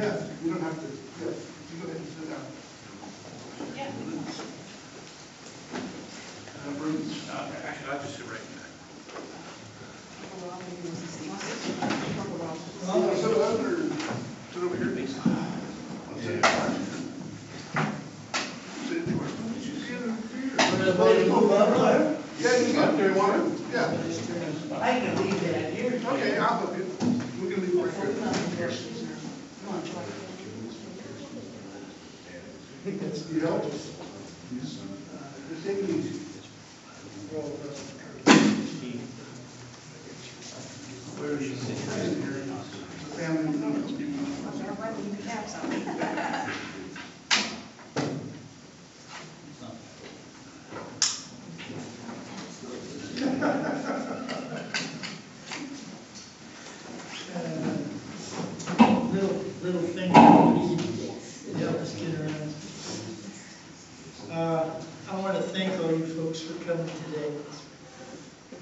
Yeah, you don't have to, yeah, you go ahead and sit down. Yeah. Bruce. Actually, I'll just sit right there. Well, sit over or sit over here? Sit anywhere. Sit anywhere. Did you see it over here? Yeah, you can, do you want to? Yeah. I can leave that here. Okay, I'll help you. We can leave it right here. You help us? Just take it easy. Where is she sitting? Family. Little thing. Yeah, let's get around. I want to thank all you folks for coming today.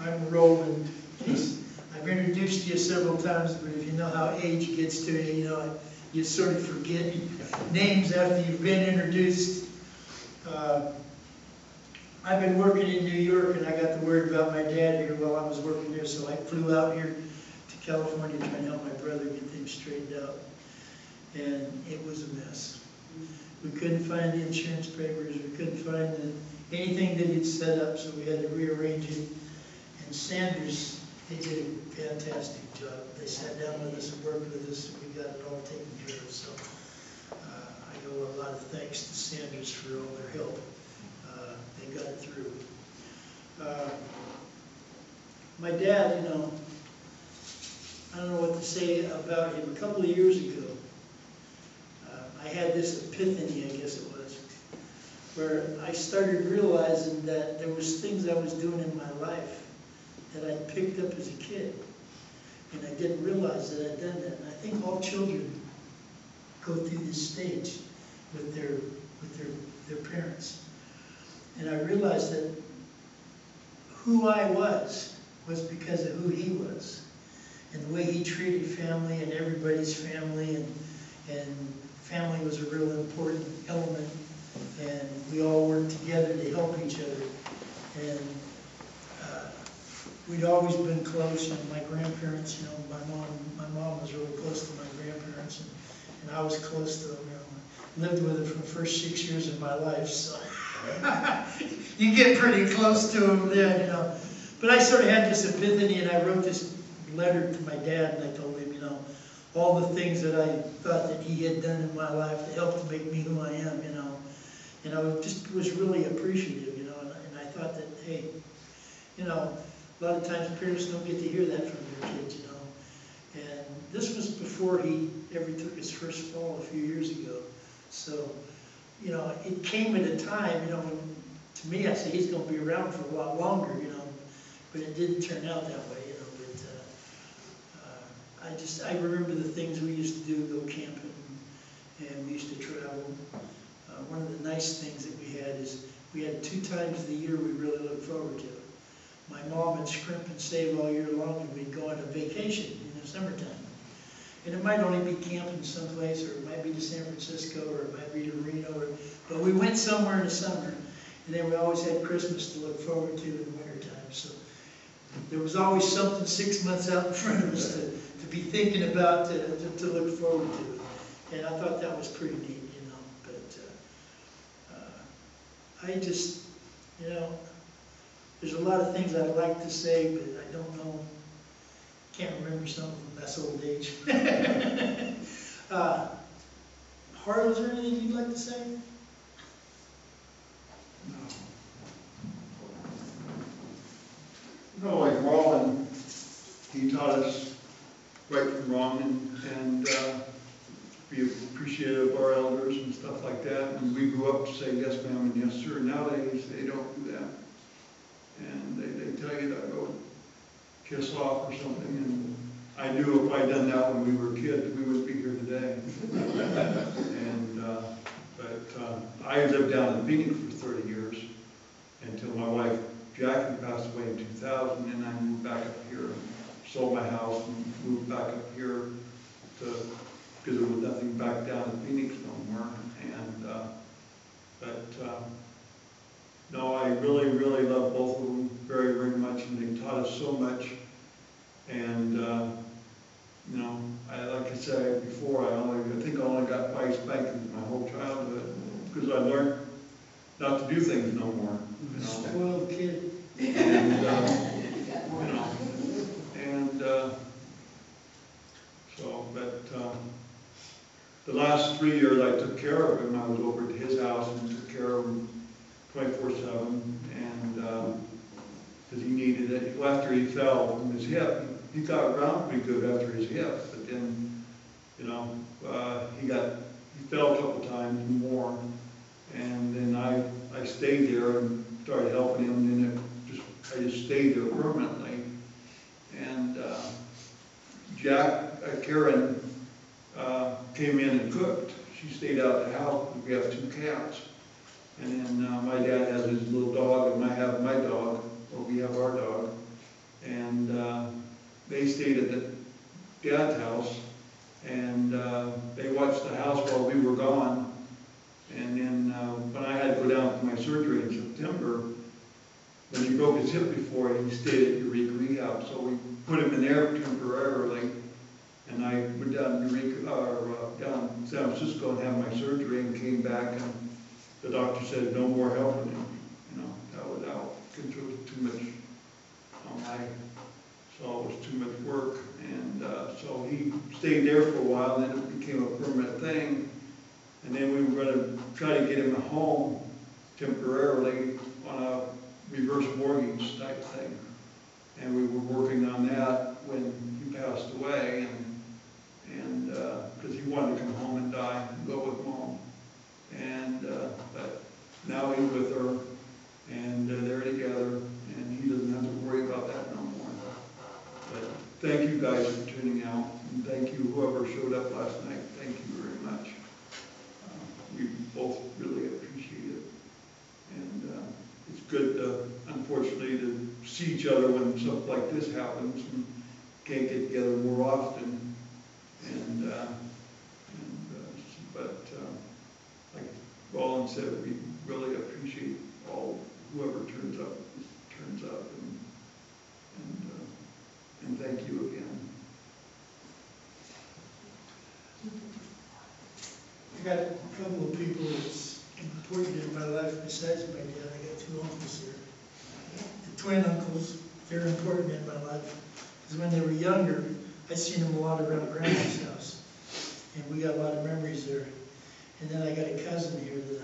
I'm Roland. I've introduced you several times, but if you know how age gets to you, you know, you sort of forget names after you've been introduced. I've been working in New York, and I got the word about my dad here while I was working there, so I flew out here to California trying to help my brother get things straightened out. And it was a mess. We couldn't find the insurance papers, we couldn't find anything that he'd set up, so we had to rearrange it. And Sanders, they did a fantastic job. They sat down with us and worked with us, and we got it all taken care of. So I owe a lot of thanks to Sanders for all their help. They got it through. My dad, you know, I don't know what to say about him. A couple of years ago, I had this epiphany, I guess it was, where I started realizing that there was things I was doing in my life that I picked up as a kid, and I didn't realize that I'd done that. And I think all children go through this stage with their parents. And I realized that who I was because of who he was, and the way he treated family and everybody's family, and family was a real important element, and we all worked together to help each other. And we'd always been close. And my grandparents, you know, my mom was really close to my grandparents, and I was close to them. You know, lived with them for the first 6 years of my life, so you get pretty close to them then, you know. But I sort of had this epiphany, and I wrote this letter to my dad, and I told him, you know, all the things that I thought that he had done in my life to help to make me who I am, you know. And I just was really appreciative, you know, and I thought that, hey, you know, a lot of times parents don't get to hear that from their kids, you know. And this was before he ever took his first fall a few years ago. So, you know, it came at a time, you know, when, to me, I said he's going to be around for a lot longer, you know, but it didn't turn out that way, you know. But I remember the things we used to do, go camping, and we used to travel. One of the nice things that we had is we had 2 times a year we really looked forward to. My mom would scrimp and save all year long, and we'd go on a vacation in the summertime. And it might only be camping someplace, or it might be to San Francisco, or it might be to Reno, but we went somewhere in the summer, and then we always had Christmas to look forward to in the wintertime. So there was always something 6 months out in front of us to be thinking about, to look forward to. And I thought that was pretty neat, you know. But I just, you know, there's a lot of things I'd like to say, but I don't know. Can't remember some of them. That's old age. Harlan, is there anything you'd like to say? No, like Roland, he taught us right from wrong and be appreciative of our elders and stuff like that. And we grew up to say yes ma'am and yes sir. Nowadays they don't do that. And they tell you to go kiss off or something. And I knew if I'd done that when we were kids, we wouldn't be here today. But I lived down in Phoenix for 30 years until my wife Jackie passed away in 2000, and I moved back up here, sold my house, and moved back up here because there was nothing coming back down to Phoenix no more. And, no, I really, really love both of them very, very much, and they taught us so much. And, you know, like I said before, I think I only got 5 spankings my whole childhood, because I learned not to do things no more, you know. Spoiled kid. And, you know, and, so, but, the last 3 years I took care of him. I was over at his house and took care of him 24/7, and, because he needed it. After he fell from his hip, he got around pretty good after his hip, but then, you know, he fell a couple times more, and then I stayed there and started helping him, and then I just stayed there permanently. And Karen came in and cooked. She stayed out of the house because we have 2 cats. And then my dad has his little dog, and I have my dog, or we have our dog. And they stayed at Dad's house, and they watched the house while we were gone. And then when I had to go down for my surgery in September, when he broke his hip before, he stayed at Eureka Rehab, so we put him in there temporarily. And I went down down San Francisco and had my surgery, and came back, and the doctor said no more helping him. You know, that was out because it was too much on so it was too much work. And so he stayed there for a while, and then it became a permanent thing. And then we were going to try to get him a home temporarily on a reverse mortgage type thing. And we were working on that when he passed away, and because he wanted to come home and die and go with Mom. And but now he's with her, and they're together, and he doesn't have to worry about that no more. But thank you guys for tuning out, and thank you whoever showed up last night. Thank you very much. We both really appreciate it, and it's good, unfortunately, to see each other when stuff like this happens and can't get together more often. Like Roland said, we really appreciate whoever turns up, and thank you again. I got a couple of people that's important in my life besides my dad. I got 2 uncles here. The twin uncles, they're important in my life. Because when they were younger, I seen them a lot around Grandma's house. And we got a lot of memories there. And then I got a cousin here that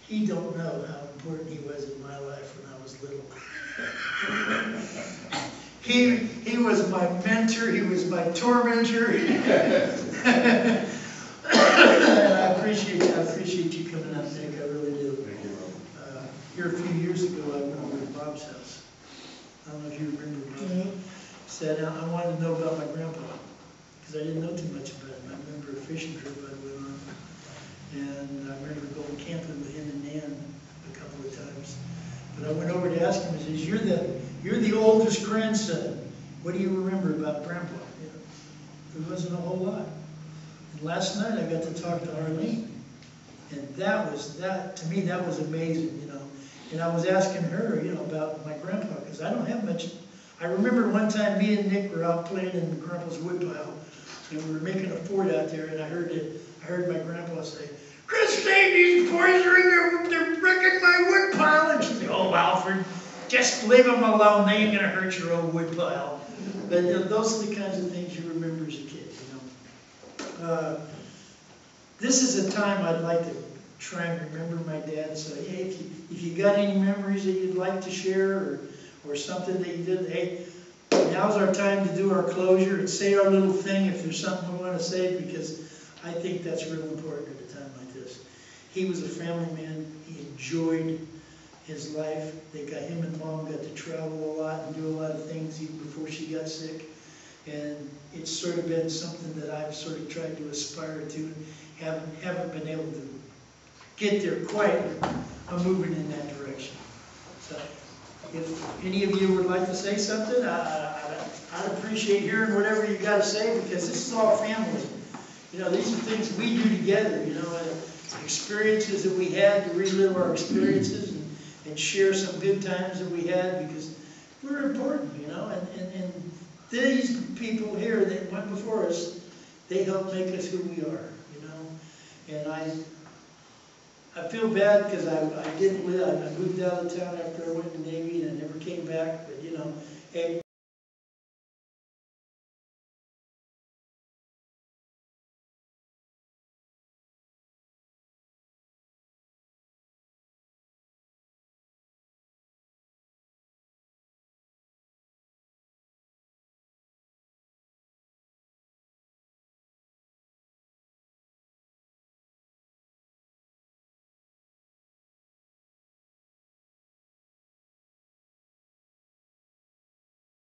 he don't know how important he was in my life when I was little. He was my mentor, he was my tormentor. And I appreciate you coming out, Nick, I really do. Thank you, Rob. Here a few years ago, I went over to Bob's house. I don't know if you remember, Bob. Said, I wanted to know about my grandpa, because I didn't know too much about him. I remember a fishing trip I went on, and I remember going camping with him and Nan a couple of times. But I went over to ask him, I says, you're the oldest grandson. What do you remember about Grandpa? You know, there wasn't a whole lot. And last night I got to talk to Arlene, and to me, that was amazing, you know. And I was asking her, you know, about my grandpa, because I don't have much. I remember one time me and Nick were out playing in Grandpa's woodpile, and we were making a fort out there, and I heard my grandpa say, "Christine, these boys they're wrecking my woodpile." And she said, "Oh, Alfred, just leave them alone. They ain't gonna hurt your old woodpile." But those are the kinds of things you remember as a kid, you know. This is a time I'd like to try and remember my dad and say, hey, if you got any memories that you'd like to share, or something that you did, hey, now's our time to do our closure and say our little thing if there's something we want to say, because I think that's real important at a time like this. He was a family man. He enjoyed his life. Him and Mom got to travel a lot and do a lot of things even before she got sick. And it's sort of been something that I've sort of tried to aspire to, and haven't been able to get there quite. I'm moving in that direction. So if any of you would like to say something, I'd appreciate hearing whatever you got to say, because this is all family. You know, these are things we do together, you know, and experiences that we had, to relive our experiences and share some good times that we had, because we're important, you know, and these people here that went before us, they helped make us who we are, you know. And I feel bad because I didn't live, I moved out of town after I went to the Navy and I never came back, but you know, hey,